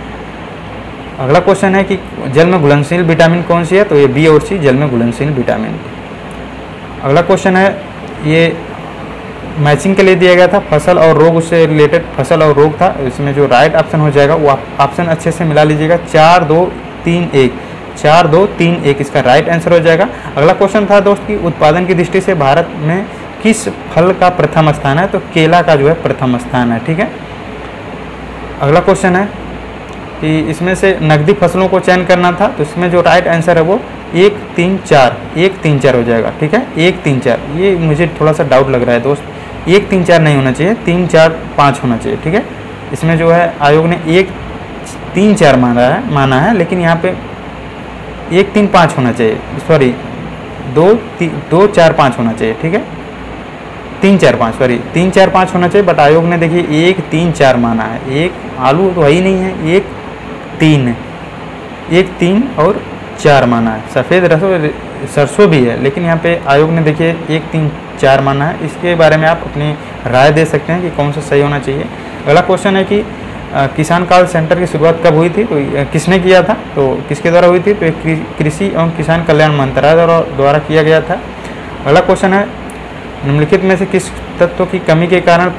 अगला क्वेश्चन है कि जल में घुलनशील विटामिन कौन सी है? तो ये बी और सी जल में घुलनशील विटामिन। अगला क्वेश्चन है ये मैचिंग के लिए दिया गया था, फसल और रोग, उससे रिलेटेड फसल और रोग था। इसमें जो राइट ऑप्शन हो जाएगा वो ऑप्शन अच्छे से मिला लीजिएगा, 4 2 3 1 4 2 3 1 इसका राइट आंसर हो जाएगा। अगला क्वेश्चन था दोस्त की उत्पादन की दृष्टि से भारत में किस फल का प्रथम स्थान है? तो केला का जो है प्रथम स्थान है, ठीक है। अगला क्वेश्चन है कि इसमें से नकदी फसलों को चयन करना था, तो इसमें जो राइट आंसर है वो 1 3 4 1 3 4 हो जाएगा, ठीक है। 1 3 4 ये मुझे थोड़ा सा डाउट लग रहा है दोस्त, 1 3 4 नहीं होना चाहिए, 3 4 5 होना चाहिए, ठीक है। इसमें जो है आयोग ने 1 3 4 माना है, लेकिन यहाँ पे 1 3 5 होना चाहिए, सॉरी 2 4 5 होना चाहिए, ठीक है। 3 4 5 सॉरी 3 4 5 होना चाहिए, बट आयोग ने देखिए 1 3 4 माना है। एक आलू तो है ही नहीं है, 1 3 है, 1 3 और 4 माना है। सफ़ेद सरसों भी है, लेकिन यहाँ पे आयोग ने देखिए 1 3 4 माना है। इसके बारे में आप अपनी राय दे सकते हैं कि कौन सा सही होना चाहिए। अगला क्वेश्चन है कि किसान कॉल सेंटर की शुरुआत कब हुई थी? तो किसने किया था? तो किसके द्वारा हुई थी? तो कृषि एवं किसान कल्याण मंत्रालय द्वारा किया गया था। अगला क्वेश्चन है निम्नलिखित में से किस तत्व की कमी के कारण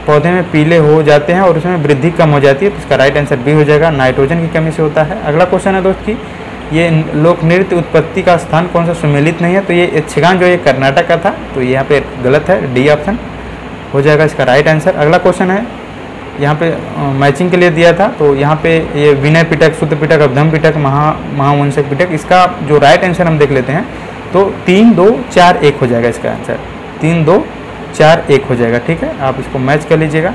पौधे में पीले हो जाते हैं और उसमें वृद्धि कम हो जाती है? तो इसका राइट आंसर बी हो जाएगा, नाइट्रोजन की कमी से होता है। अगला क्वेश्चन है दोस्त की ये लोक नृत्य उत्पत्ति का स्थान कौन सा सुमेलित नहीं है? तो ये यक्षगान जो ये कर्नाटक का था, तो यहाँ पे गलत है, डी ऑप्शन हो जाएगा इसका राइट आंसर। अगला क्वेश्चन है यहाँ पे मैचिंग के लिए दिया था, तो यहाँ पे ये विनय पिटक, शुद्ध पिटक, अवधम पिटक, महावंशक पिटक, इसका जो राइट आंसर हम देख लेते हैं तो 3 2 4 1 हो जाएगा इसका आंसर, 3 2 4 1 हो जाएगा, ठीक है। आप इसको मैच कर लीजिएगा।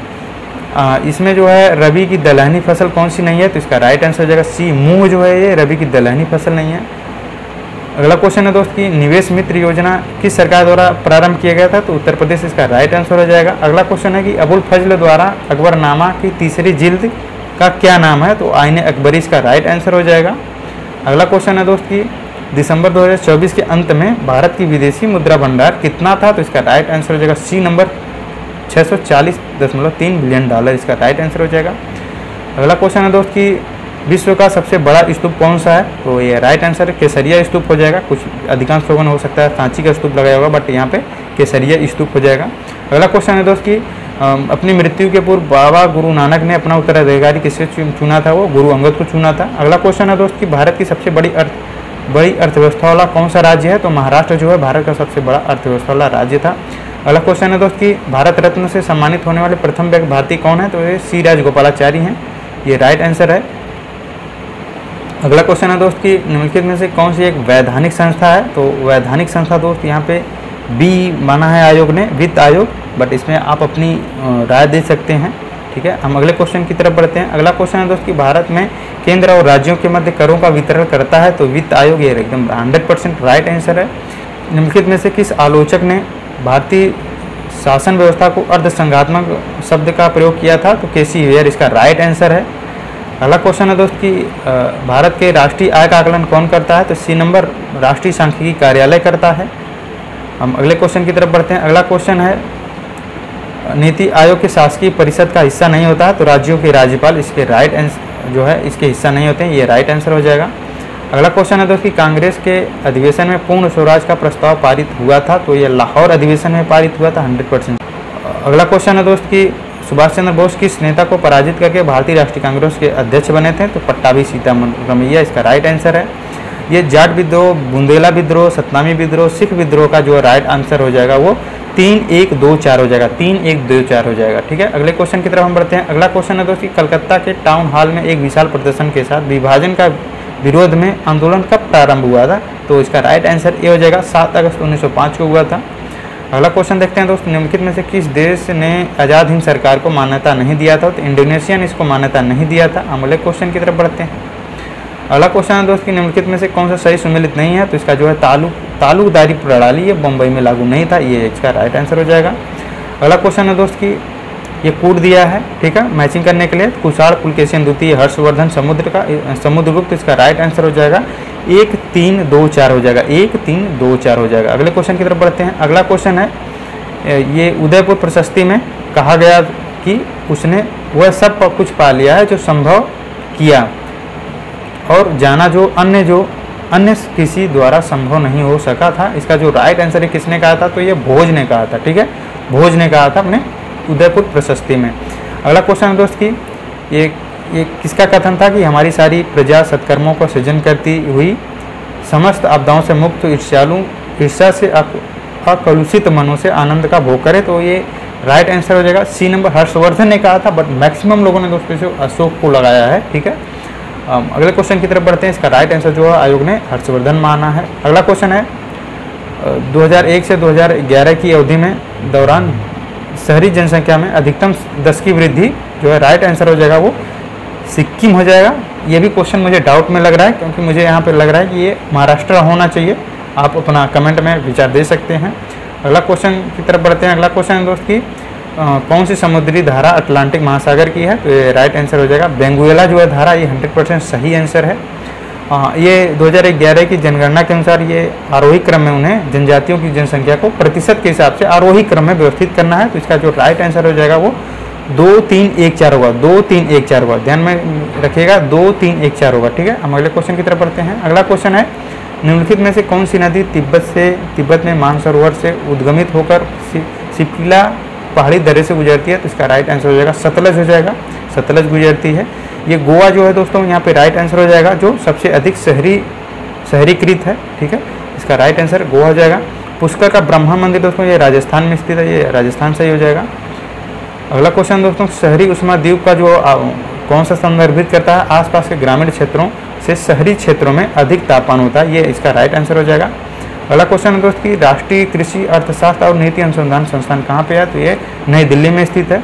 इसमें जो है रबी की दलहनी फसल कौन सी नहीं है? तो इसका राइट आंसर हो जाएगा सी, मूंग जो है ये रबी की दलहनी फसल नहीं है। अगला क्वेश्चन है दोस्त की निवेश मित्र योजना किस सरकार द्वारा प्रारंभ किया गया था? तो उत्तर प्रदेश इसका राइट आंसर हो जाएगा। अगला क्वेश्चन है कि अबुल फजल द्वारा अकबरनामा की तीसरी जिल्द का क्या नाम है? तो आईने अकबरी इसका राइट आंसर हो जाएगा। अगला क्वेश्चन है दोस्त की दिसंबर 2024 के अंत में भारत की विदेशी मुद्रा भंडार कितना था? तो इसका राइट आंसर हो जाएगा सी नंबर, $640.3 बिलियन, इसका राइट आंसर हो जाएगा। अगला क्वेश्चन है दोस्त की विश्व का सबसे बड़ा स्तूप कौन सा है? तो ये राइट आंसर है केसरिया स्तूप हो जाएगा। कुछ अधिकांश लोगों ने हो सकता है सांची का स्तूप लगाया होगा, बट यहाँ पे केसरिया स्तूप हो जाएगा। अगला क्वेश्चन है दोस्त की अपनी मृत्यु के पूर्व बाबा गुरु नानक ने अपना उत्तराधिकारी किससे चुना था? वो गुरु अंगद को चुना था। अगला क्वेश्चन है दोस्त की भारत की सबसे बड़ी अर्थव्यवस्था वाला कौन सा राज्य है? तो महाराष्ट्र जो है भारत का सबसे बड़ा अर्थव्यवस्था वाला राज्य था। अगला क्वेश्चन है दोस्त की भारत रत्न से सम्मानित होने वाले प्रथम व्यक्ति भारतीय कौन है? तो ये सी राजगोपालाचारी हैं, ये राइट आंसर है। अगला क्वेश्चन है दोस्त की निम्नलिखित में से कौन सी एक वैधानिक संस्था है? तो वैधानिक संस्था दोस्त यहाँ पे बी माना है आयोग ने, वित्त आयोग, बट इसमें आप अपनी राय दे सकते हैं, ठीक है। हम अगले क्वेश्चन की तरफ बढ़ते हैं। अगला क्वेश्चन है दोस्त कि भारत में केंद्र और राज्यों के मध्य करों का वितरण करता है? तो वित्त आयोग, ये एकदम 100% राइट आंसर है। निम्नलिखित में से किस आलोचक ने भारतीय शासन व्यवस्था को अर्धसंघात्मक शब्द का प्रयोग किया था? तो केसी वेयर इसका राइट आंसर है। अगला क्वेश्चन है दोस्त कि भारत के राष्ट्रीय आय का आकलन कौन करता है? तो सी नंबर राष्ट्रीय सांख्यिकी कार्यालय करता है। हम अगले क्वेश्चन की तरफ बढ़ते हैं। अगला क्वेश्चन है नीति आयोग के शासकीय परिषद का हिस्सा नहीं होता है? तो राज्यों के राज्यपाल इसके राइट आंसर जो है इसके हिस्सा नहीं होते हैं, ये राइट आंसर हो जाएगा। अगला क्वेश्चन है दोस्त कि कांग्रेस के अधिवेशन में पूर्ण स्वराज का प्रस्ताव पारित हुआ था? तो ये लाहौर अधिवेशन में पारित हुआ था 100%। अगला क्वेश्चन है दोस्त कि सुभाष चंद्र बोस किस नेता को पराजित करके भारतीय राष्ट्रीय कांग्रेस के अध्यक्ष बने थे? तो पट्टाभी सीतारामैया इसका राइट आंसर है। ये जाट विद्रोह, बुंदेला विद्रोह, सतनामी विद्रोह, सिख विद्रोह का जो राइट आंसर हो जाएगा वो 3-1-2-4 हो जाएगा, 3-1-2-4 हो जाएगा। ठीक है, अगले क्वेश्चन की तरफ हम बढ़ते हैं। अगला क्वेश्चन है दोस्तों, कलकत्ता के टाउन हॉल में एक विशाल प्रदर्शन के साथ विभाजन का विरोध में आंदोलन कब प्रारंभ हुआ था? तो इसका राइट आंसर ये हो जाएगा 7 अगस्त 1905 को हुआ था। अगला क्वेश्चन देखते हैं दोस्तों, निम्नलिखित में से किस देश ने आज़ाद हिंद सरकार को मान्यता नहीं दिया था? तो इंडोनेशिया ने इसको मान्यता नहीं दिया था। अगले क्वेश्चन की तरफ बढ़ते हैं। अगला क्वेश्चन है दोस्त कि निम्नलिखित में से कौन सा सही सुमेलित नहीं है? तो इसका जो है तालुकदारी प्रणाली ये बम्बई में लागू नहीं था, ये इसका राइट आंसर हो जाएगा। अगला क्वेश्चन है दोस्त कि ये कोड दिया है, ठीक है, मैचिंग करने के लिए। कुषाण, पुलकेशिन द्वितीय, हर्षवर्धन, समुद्रगुप्त, इसका राइट आंसर हो जाएगा 1-3-2-4 हो जाएगा, 1-3-2-4 हो जाएगा। अगले क्वेश्चन की तरफ बढ़ते हैं। अगला क्वेश्चन है, ये उदयपुर प्रशस्ति में कहा गया कि उसने वह सब कुछ पा लिया है जो संभव किया और जाना जो अन्य किसी द्वारा संभव नहीं हो सका था। इसका जो राइट आंसर है किसने कहा था? तो ये भोज ने कहा था। ठीक है, भोज ने कहा था अपने उदयपुर प्रशस्ति में। अगला क्वेश्चन है दोस्त कि ये किसका कथन था कि हमारी सारी प्रजा सत्कर्मों को सृजन करती हुई समस्त आपदाओं से मुक्त ईर्ष्या से अकलुषित मनों से आनंद का भोग करे? तो ये राइट आंसर हो जाएगा सी नंबर, हर्षवर्धन ने कहा था, बट मैक्सिमम लोगों ने दोस्तों इसे अशोक को लगाया है। ठीक है, अगले क्वेश्चन की तरफ बढ़ते हैं। इसका राइट आंसर जो है आयोग ने हर्षवर्धन माना है। अगला क्वेश्चन है, 2001 से 2011 की अवधि में दौरान शहरी जनसंख्या में अधिकतम 10 की वृद्धि जो है राइट आंसर हो जाएगा वो सिक्किम हो जाएगा। ये भी क्वेश्चन मुझे डाउट में लग रहा है, क्योंकि मुझे यहाँ पे लग रहा है कि ये महाराष्ट्र होना चाहिए। आप अपना कमेंट में विचार दे सकते हैं। अगला क्वेश्चन की तरफ बढ़ते हैं। अगला क्वेश्चन है दोस्त की कौन सी समुद्री धारा अटलांटिक महासागर की है? तो ये राइट आंसर हो जाएगा बेंगुएला जो है धारा, ये 100% सही आंसर है। ये 2011 की जनगणना के अनुसार ये आरोही क्रम में उन्हें जनजातियों की जनसंख्या को प्रतिशत के हिसाब से आरोही क्रम में व्यवस्थित करना है। तो इसका जो राइट आंसर हो जाएगा वो 2-3-1-4 होगा, 2-3-1-4 होगा, ध्यान में रखिएगा, 2-3-1-4 होगा। ठीक है, हम अगले क्वेश्चन की तरफ बढ़ते हैं। अगला क्वेश्चन है, निम्नलिखित में से कौन सी नदी तिब्बत में मानसरोवर से उद्गमित होकर सिपला पहाड़ी दर्रे से गुजरती है? तो इसका राइट आंसर हो जाएगा सतलज हो जाएगा, सतलज गुजरती है। ये गोवा जो है दोस्तों, यहाँ पे राइट आंसर हो जाएगा जो सबसे अधिक शहरीकृत है। ठीक है, इसका राइट आंसर गोवा हो जाएगा। पुष्कर का ब्रह्मा मंदिर दोस्तों ये राजस्थान में स्थित है, ये राजस्थान सही हो जाएगा। अगला क्वेश्चन दोस्तों, शहरी उष्मा द्वीप का जो कौन सा संदर्भित करता है? आसपास के ग्रामीण क्षेत्रों से शहरी क्षेत्रों में अधिक तापमान होता है, ये इसका राइट आंसर हो जाएगा। अगला क्वेश्चन है दोस्त की राष्ट्रीय कृषि अर्थशास्त्र और नीति अनुसंधान संस्थान कहाँ पे है? तो ये नई दिल्ली में स्थित है।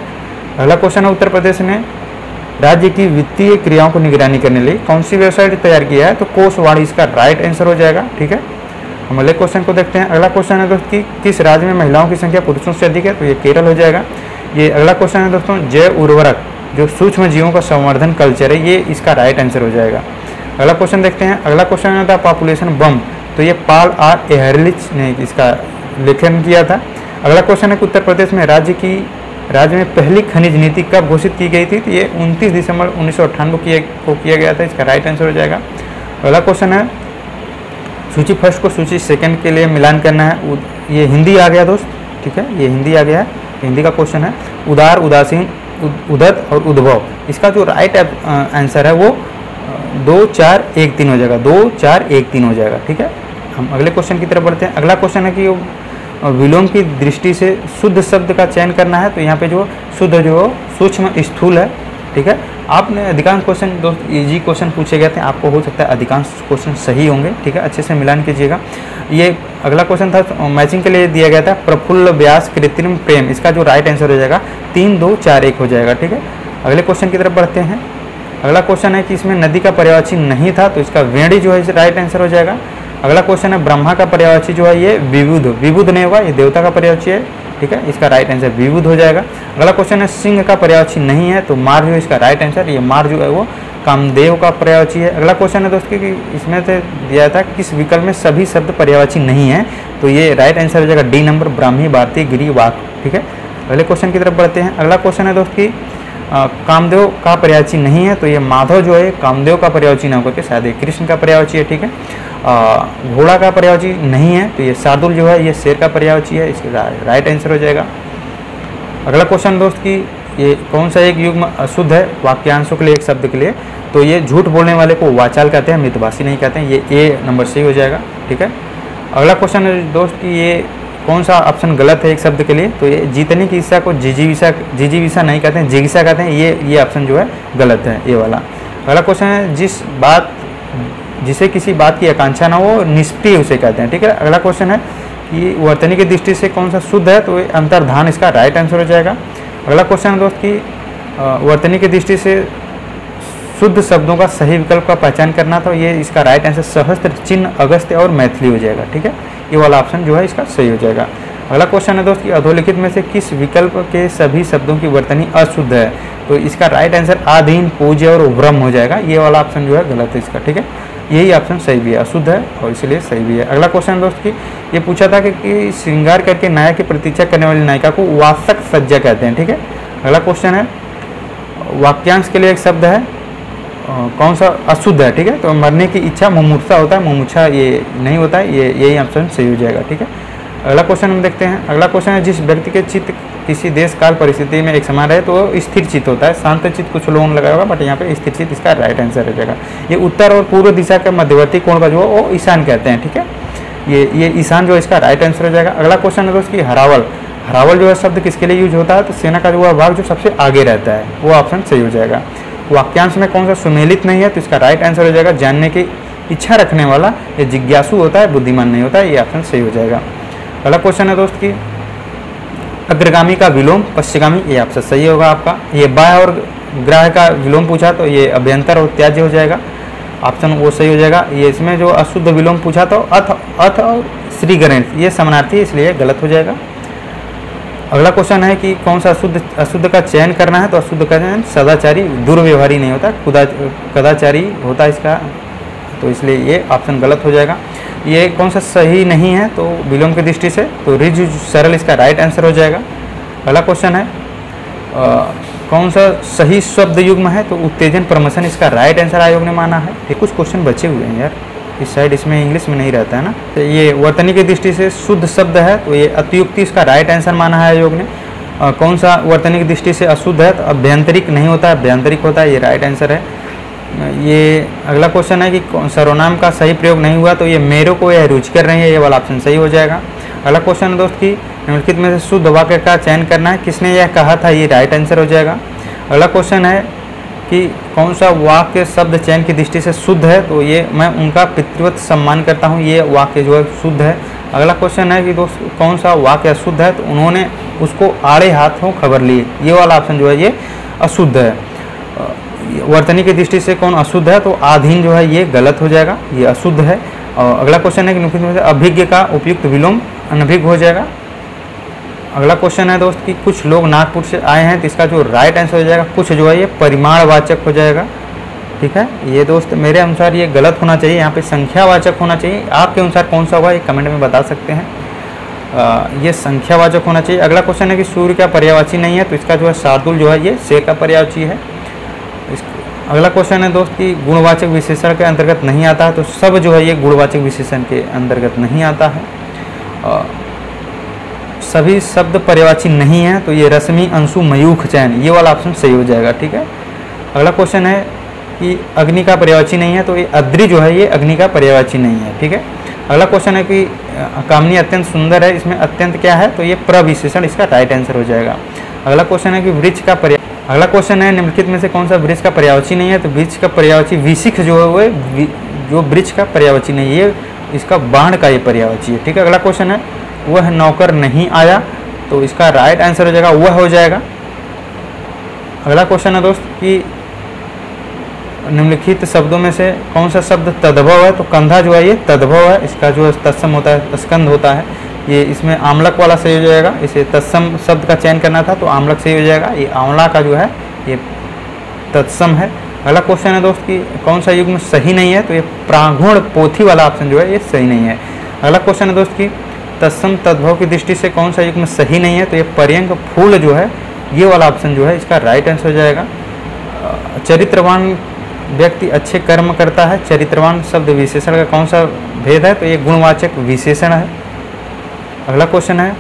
अगला क्वेश्चन है, उत्तर प्रदेश ने राज्य की वित्तीय क्रियाओं को निगरानी करने के लिए कौन सी वेबसाइट तैयार किया है? तो कोषवाणी इसका राइट आंसर हो जाएगा। ठीक है, हम अगले क्वेश्चन को देखते हैं। अगला क्वेश्चन है दोस्त कि किस राज्य में महिलाओं की संख्या पुरुषों से अधिक है? तो ये केरल हो जाएगा। ये अगला क्वेश्चन है दोस्तों, जैव उर्वरक जो सूक्ष्म जीवों का संवर्धन कल्चर है, ये इसका राइट आंसर हो जाएगा। अगला क्वेश्चन देखते हैं। अगला क्वेश्चन है द पॉपुलेशन बम, तो ये पॉल आर एहरलिच ने इसका लेखन किया था। अगला क्वेश्चन है कि उत्तर प्रदेश में राज्य में पहली खनिज नीति कब घोषित की गई थी? तो ये 29 दिसंबर 1998 को किया गया था, इसका राइट आंसर हो जाएगा। अगला क्वेश्चन है, सूची फर्स्ट को सूची सेकंड के लिए मिलान करना है। ये हिंदी आ गया दोस्त, ठीक है, ये हिंदी आ गया है, हिंदी का क्वेश्चन है। उदार, उदासीन, उदत और उद्भव, इसका जो राइट आंसर है वो 2-4-1-3 हो जाएगा, 2-4-1-3 हो जाएगा। ठीक है, हम अगले क्वेश्चन की तरफ बढ़ते हैं। अगला क्वेश्चन है कि विलोम की दृष्टि से शुद्ध शब्द का चयन करना है। तो यहाँ पे जो शुद्ध जो सूक्ष्म स्थूल है, ठीक है। आपने अधिकांश क्वेश्चन दोस्त इजी क्वेश्चन पूछे गए थे, आपको हो सकता है अधिकांश क्वेश्चन सही होंगे, ठीक है, अच्छे से मिलान कीजिएगा। ये अगला क्वेश्चन था मैचिंग के लिए दिया गया था, प्रफुल्ल व्यास कृत्रिम प्रेम, इसका जो राइट आंसर हो जाएगा 3-2-4-1 हो जाएगा। ठीक है, अगले क्वेश्चन की तरफ बढ़ते हैं। अगला क्वेश्चन है कि इसमें नदी का पर्यायवाची नहीं था, तो इसका वेणी जो है राइट आंसर हो जाएगा। अगला क्वेश्चन है ब्रह्मा का पर्यायवाची जो है ये विबुध नहीं होगा, ये देवता का पर्यायवाची है, ठीक है, इसका राइट आंसर विबुध हो जाएगा। अगला क्वेश्चन है सिंह का पर्यायवाची नहीं है, तो मार जो है इसका राइट आंसर, ये मार जो है वो कामदेव का पर्यायवाची है। अगला क्वेश्चन है दोस्तों कि इसमें से दिया था किस विकल्प में सभी शब्द पर्यायवाची नहीं है, तो ये राइट आंसर हो जाएगा डी नंबर, ब्राह्मी, भारती, गिरी, वाक। ठीक है, अगले क्वेश्चन की तरफ बढ़ते हैं। अगला क्वेश्चन है दोस्त की कामदेव का पर्यायवाची नहीं है, तो ये माधव जो है कामदेव का पर्यायवाची ना होकर के शायद ये कृष्ण का पर्यायवाची है। ठीक है, घोड़ा का पर्यायवाची नहीं है, तो ये शार्दुल जो है ये शेर का पर्यायवाची है, इसका राइट आंसर हो जाएगा। अगला क्वेश्चन दोस्त की ये कौन सा एक युग्म अशुद्ध है वाक्यांशों के लिए, एक शब्द के लिए? तो ये झूठ बोलने वाले को वाचाल कहते हैं, मितभाषी नहीं कहते हैं। ये ए नंबर सही हो जाएगा, ठीक है। अगला क्वेश्चन है दोस्त कि ये कौन सा ऑप्शन गलत है एक शब्द के लिए? तो ये जीतने की इच्छा को जिजीविषा नहीं कहते हैं, जिज्ञासा कहते हैं। ये ऑप्शन जो है गलत है, ये वाला। अगला क्वेश्चन है जिसे किसी बात की आकांक्षा ना हो निष्प्रिय उसे कहते हैं, ठीक है। अगला क्वेश्चन है कि वर्तनी की दृष्टि से कौन सा शुद्ध है? तो ये अंतर्धान इसका राइट आंसर हो जाएगा। अगला क्वेश्चन है दोस्त कि वर्तनी की दृष्टि से शुद्ध शब्दों का सही विकल्प का पहचान करना, तो ये इसका राइट आंसर सहस्त्र, चिन्ह, अगस्त्य और मैथिली हो जाएगा, ठीक है। ये वाला ऑप्शन जो है इसका सही हो जाएगा। अगला क्वेश्चन है दोस्त कि अधोलिखित में से किस विकल्प के सभी शब्दों की वर्तनी अशुद्ध है? तो इसका राइट आंसर आधीन, पूज्य और भ्रम हो जाएगा। ये वाला ऑप्शन जो है गलत है इसका, ठीक है। यही ऑप्शन सही भी है, अशुद्ध है और इसलिए सही भी है। अगला क्वेश्चन है दोस्त कि ये पूछा था कि श्रृंगार करके नायक की प्रतीक्षा करने वाली नायिका को वासक सज्जा कहते हैं, ठीक है। अगला क्वेश्चन है वाक्यांश के लिए एक शब्द है, कौन सा अशुद्ध है, ठीक है। तो मरने की इच्छा मुमुक्षा होता है, मुमुक्षा ये नहीं होता है, यही ऑप्शन सही हो जाएगा, ठीक है। अगला क्वेश्चन हम देखते हैं। अगला क्वेश्चन है जिस व्यक्ति के चित्त किसी देश काल परिस्थिति में एक समान रहे तो वो स्थिर चित्त होता है। शांत चित्त कुछ लोगों ने लगाया होगा, बट यहाँ पे स्थिर चित्त इसका राइट आंसर हो जाएगा। ये उत्तर और पूर्व दिशा का मध्यवर्ती कोण का जो है वो ईशान कहते हैं, ठीक है। ये ईशान जो है इसका राइट आंसर हो जाएगा। अगला क्वेश्चन है दोस्त कि हरावल जो है शब्द किसके लिए यूज होता है? तो सेना का जो है भाग जो सबसे आगे रहता है, वो ऑप्शन सही हो जाएगा। वाक्यांश में कौन सा सुमेलित नहीं है? तो इसका राइट आंसर हो जाएगा जानने की इच्छा रखने वाला, ये जिज्ञासु होता है, बुद्धिमान नहीं होता है, ये ऑप्शन सही हो जाएगा। अगला क्वेश्चन है दोस्त कि अग्रगामी का विलोम पश्चिगामी, ये ऑप्शन सही होगा आपका। ये बाह्य और ग्राह्य का विलोम पूछा तो ये अभ्यंतर और त्याज्य हो जाएगा, ऑप्शन वो सही हो जाएगा। ये इसमें जो अशुद्ध विलोम पूछा तो अथ और श्रीगणेश, ये समानार्थी, इसलिए गलत हो जाएगा। अगला क्वेश्चन है कि कौन सा अशुद्ध का चयन करना है? तो अशुद्ध का चयन सदाचारी, दुर्व्यवहारी नहीं होता, कदाचारी होता है इसका, तो इसलिए ये ऑप्शन गलत हो जाएगा। ये कौन सा सही नहीं है? तो विलोम की दृष्टि से तो ऋजु सरल इसका राइट आंसर हो जाएगा। अगला क्वेश्चन है कौन सा सही शब्द युग्म है? तो उत्तेजन प्रमोशन इसका राइट आंसर आयोग ने माना है। ये कुछ क्वेश्चन बचे हुए हैं यार इस साइड, इसमें इंग्लिश में नहीं रहता है ना। तो ये वर्तनी की दृष्टि से शुद्ध शब्द है, तो ये अतियुक्ति इसका राइट आंसर माना है आयोग ने। कौन सा वर्तनी की दृष्टि से अशुद्ध है? तो अभ्यंतरिक नहीं होता है, अभ्यंतरिक होता है, ये राइट आंसर है। ये अगला क्वेश्चन है कि सर्वनाम का सही प्रयोग नहीं हुआ, तो ये मेरे को यह रुचिकर नहीं है, ये वाला ऑप्शन सही हो जाएगा। अगला क्वेश्चन है दोस्त कि निम्नलिखित में से शुद्ध वाक्य का चयन करना है, किसने यह कहा था, ये राइट आंसर हो जाएगा। अगला क्वेश्चन है कि कौन सा वाक्य शब्द चयन की दृष्टि से शुद्ध है? तो ये मैं उनका पितृवत सम्मान करता हूँ, ये वाक्य जो है शुद्ध है। अगला क्वेश्चन है कि दोस्त कौन सा वाक्य अशुद्ध है? तो उन्होंने उसको आड़े हाथों खबर ली, ये वाला ऑप्शन जो है ये अशुद्ध है। वर्तनी की दृष्टि से कौन अशुद्ध है? तो आधीन जो है ये गलत हो जाएगा, ये अशुद्ध है। और अगला क्वेश्चन है कि निम्नलिखित में से अभिज्ञ का उपयुक्त विलोम अनभिज्ञ हो जाएगा। अगला क्वेश्चन है दोस्त कि कुछ लोग नागपुर से आए हैं, तो इसका जो राइट आंसर हो जाएगा कुछ जो है ये परिमाणवाचक हो जाएगा, ठीक है। ये दोस्त मेरे अनुसार ये गलत होना चाहिए, यहाँ पे संख्यावाचक होना चाहिए। आपके अनुसार कौन सा होगा ये कमेंट में बता सकते हैं। ये संख्यावाचक होना चाहिए। अगला क्वेश्चन है कि सूर्य का पर्यायवाची नहीं है, तो इसका जो है शार्दुल जो है ये से का पर्यायवाची है। अगला क्वेश्चन है दोस्त कि गुणवाचक विशेषण के अंतर्गत नहीं आता है, तो सब जो है ये गुणवाचक विशेषण के अंतर्गत नहीं आता है। सभी शब्द पर्यायवाची नहीं है, तो ये रश्मि, अंशु, मयूख, चयन, ये वाला ऑप्शन सही हो जाएगा, ठीक है। अगला क्वेश्चन है कि अग्नि का पर्यायवाची नहीं है, तो ये अद्रि जो है ये अग्नि का पर्यायवाची नहीं है, ठीक है। अगला क्वेश्चन है कि कामनी अत्यंत सुंदर है, इसमें अत्यंत क्या है? तो ये प्रविशेषण इसका राइट आंसर हो जाएगा। अगला क्वेश्चन है कि वृक्ष का अगला क्वेश्चन है निम्नलिखित में से कौन सा वृक्ष का पर्यायवाची नहीं है? तो वृक्ष का पर्यायवाची विशिख जो है वो जो वृक्ष का पर्यायवाची नहीं है, ये इसका बाण का ये पर्यायवाची है, ठीक है। अगला क्वेश्चन है वह नौकर नहीं आया, तो इसका राइट आंसर हो जाएगा वह हो जाएगा। अगला क्वेश्चन है दोस्त कि निम्नलिखित शब्दों में से कौन सा शब्द तद्भव है? तो कंधा जो है ये तद्भव है, इसका जो तत्सम होता है स्कंद होता है, ये इसमें आमलक वाला सही हो जाएगा। इसे तत्सम शब्द का चयन करना था तो आमलक सही हो जाएगा, ये आंवला का जो है ये तत्सम है। अगला क्वेश्चन है दोस्त कि कौन सा युग्म सही नहीं है? तो ये प्रागुण पोथी वाला ऑप्शन जो है ये सही नहीं है। अगला क्वेश्चन है दोस्त कि तत्सम तद्भव की दृष्टि से कौन सा युग्म सही नहीं है? तो ये पर्यंक फूल जो है ये वाला ऑप्शन जो है इसका राइट आंसर हो जाएगा। चरित्रवान व्यक्ति अच्छे कर्म करता है, चरित्रवान शब्द विशेषण का कौन सा भेद है? तो ये गुणवाचक विशेषण है। अगला क्वेश्चन है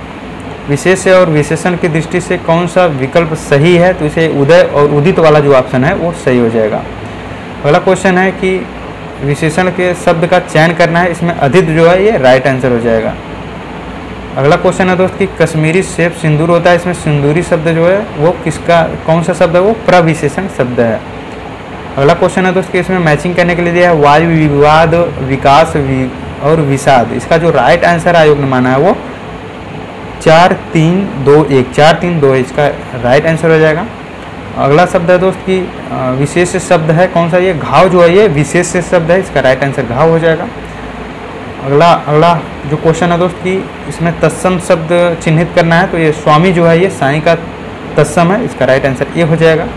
विशेष और विशेषण की दृष्टि से कौन सा विकल्प सही है, तो इसे उदय और उदित वाला जो ऑप्शन है वो सही हो जाएगा। अगला क्वेश्चन है कि विशेषण के शब्द का चयन करना है, इसमें अधित जो है ये राइट आंसर हो जाएगा। अगला क्वेश्चन है दोस्त कि कश्मीरी सेब सिंदूर होता है, इसमें सिंदूरी शब्द जो है वो किसका, कौन सा शब्द है, वो प्रविशेषण शब्द है। अगला क्वेश्चन है दोस्त कि इसमें मैचिंग करने के लिए दिया है वायु विवाद विकास और विषाद, इसका जो राइट आंसर आयोग ने माना है वो 4 3 2 1, 4 3 2 इसका राइट आंसर हो जाएगा। अगला शब्द है दोस्त कि विशेष शब्द है कौन सा, ये घाव जो है ये विशेष शब्द है, इसका राइट आंसर घाव हो जाएगा। अगला जो क्वेश्चन है दोस्त कि इसमें तत्सम शब्द चिन्हित करना है, तो ये स्वामी जो है ये साईं का तत्सम है, इसका राइट आंसर ये हो जाएगा।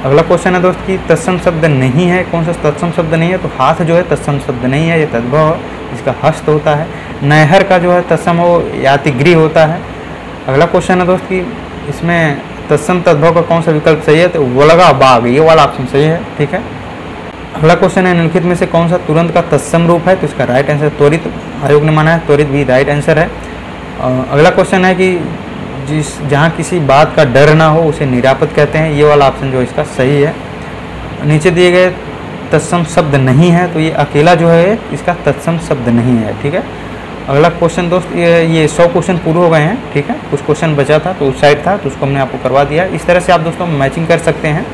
अगला क्वेश्चन है दोस्त कि तत्सम शब्द नहीं है, कौन सा तत्सम शब्द नहीं है, तो हाथ जो है तत्सम शब्द नहीं है, ये तद्भव है, इसका हस्त होता है। नहर का जो है तत्सम वो यातिगृह होता है। अगला क्वेश्चन है दोस्त कि इसमें तत्सम तद्भव का कौन सा विकल्प सही है, तो वलगा बाग ये वाला ऑप्शन सही है, ठीक है। अगला क्वेश्चन है निम्नलिखित में से कौन सा तुरंत का तत्सम रूप है, तो इसका राइट आंसर त्वरित आयोग ने माना है, त्वरित भी राइट आंसर है। अगला क्वेश्चन है कि जहाँ किसी बात का डर ना हो उसे निरापद कहते हैं, ये वाला ऑप्शन जो इसका सही है। नीचे दिए गए तत्सम शब्द नहीं है, तो ये अकेला जो है इसका तत्सम शब्द नहीं है, ठीक है। अगला क्वेश्चन दोस्त ये 100 क्वेश्चन पूरे हो गए हैं, ठीक है। कुछ क्वेश्चन बचा था तो उस साइड था तो उसको हमने आपको करवा दिया। इस तरह से आप दोस्तों मैचिंग कर सकते हैं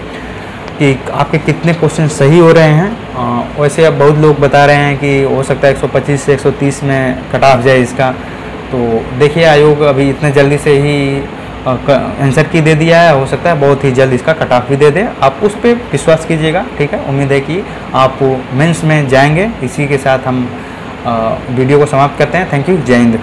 कि आपके कितने क्वेश्चन सही हो रहे हैं। वैसे अब बहुत लोग बता रहे हैं कि हो सकता है 125 से 130 में कट ऑफ जाए इसका, तो देखिए आयोग अभी इतने जल्दी से ही आंसर की दे दिया है, हो सकता है बहुत ही जल्द इसका कट ऑफ भी दे दे, आप उस पर विश्वास कीजिएगा, ठीक है। उम्मीद है कि आप मेंस में जाएंगे। इसी के साथ हम वीडियो को समाप्त करते हैं। थैंक यू, जय हिंद।